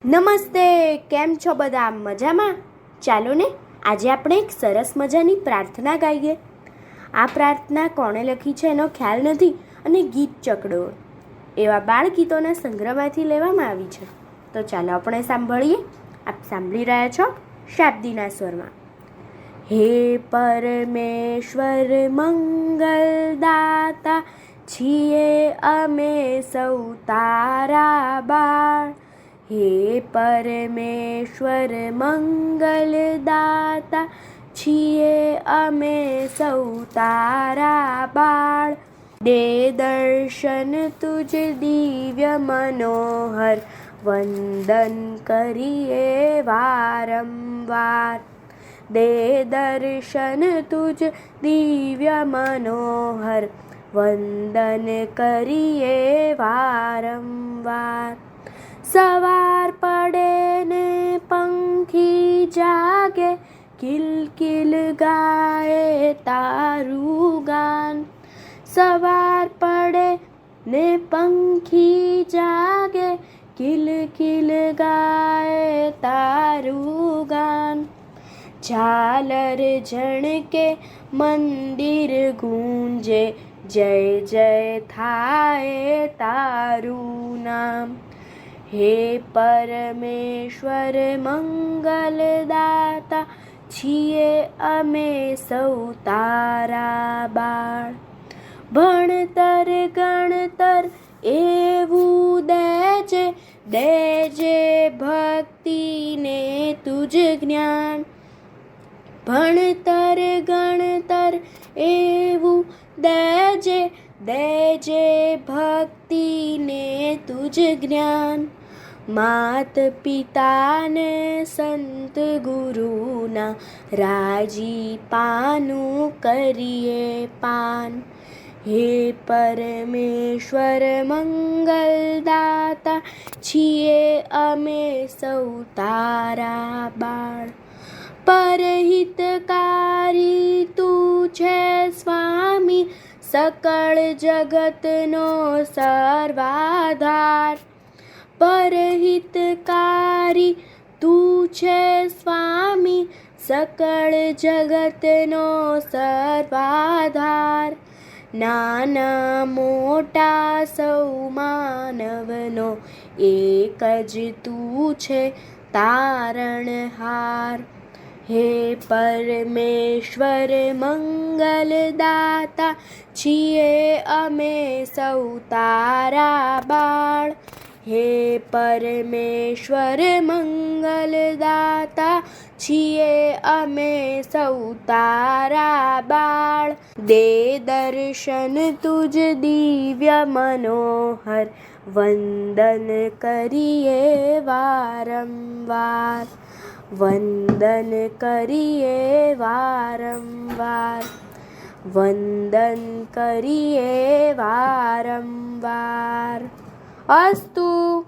નમસ્તે, કેમ છો બધા? મજામાં? ચાલો ને આજે આપણે એક સરસ મજાની પ્રાર્થના ગાઈએ. આ પ્રાર્થના કોણે લખી છે એનો ખ્યાલ નથી અને ગીત ચકડોળ એવા બાળગીતોના સંગ્રહમાંથી લેવામાં આવી છે. તો ચાલો આપણે સાંભળીએ. આપ સાંભળી રહ્યા છો શાબ્દીના સ્વરમાં. હે પરમેશ્વર મંગલદાતા, છીએ અમે સૌ તારા બાળ. હે પરમેશ્વર મંગલદાતા, છીએ અમે સૌ તારા બાળ. દે દર્શન તુજ દિવ્ય મનોહર, વંદન કરીએ વારંવાર. દે દર્શન તુજ દિવ્ય મનોહર, વંદન કરીએ વારંવાર. સવાર પડે ને પંખી જાગે, કિલકિલ ગાય તારું ગાન. સવાર પડે ને પંખી જાગે, કિલકિલ ગાય તારું ગાન. ઝાલર ઝણકે મંદિર ગૂંજે, જય જય થાય તારું નામ. હે પરમેશ્વર મંગલદાતા, છીએ અમે સૌ તારા બાળ. ભણતર ગણતર એવું દેજે, દેજે ભક્તિને તુજ જ્ઞાન. ભણતર ગણતર એવું દેજે, દેજે ભક્તિને તુજ જ્ઞાન. માત પિતાને સંત ગુરુના, રાજીપાનું કરીએ પાન. હે પરમેશ્વર મંગલદાતા, છીએ અમે સૌ તારા બાળ. પરહિતકારી તું છે સ્વામી, સકળ જગતનો સર્વાધાર. પરહિતકારી તું છે સ્વામી, સકળ જગતનો સર્વાધાર. નાના મોટા સૌ માનવનો, એક જ તું છે તારણહાર. હે પરમેશ્વર મંગલદાતા, છીએ અમે સૌ તારા બાળ. હે પરમેશ્વર મંગલદાતા, છીએ અમે સૌ તારા બાળ. દે દર્શન તુજ દિવ્ય મનોહર, વંદન કરીએ વારંવાર. વંદન કરીએ વારંવાર. વંદન કરીએ વારંવાર. અસ્તુ.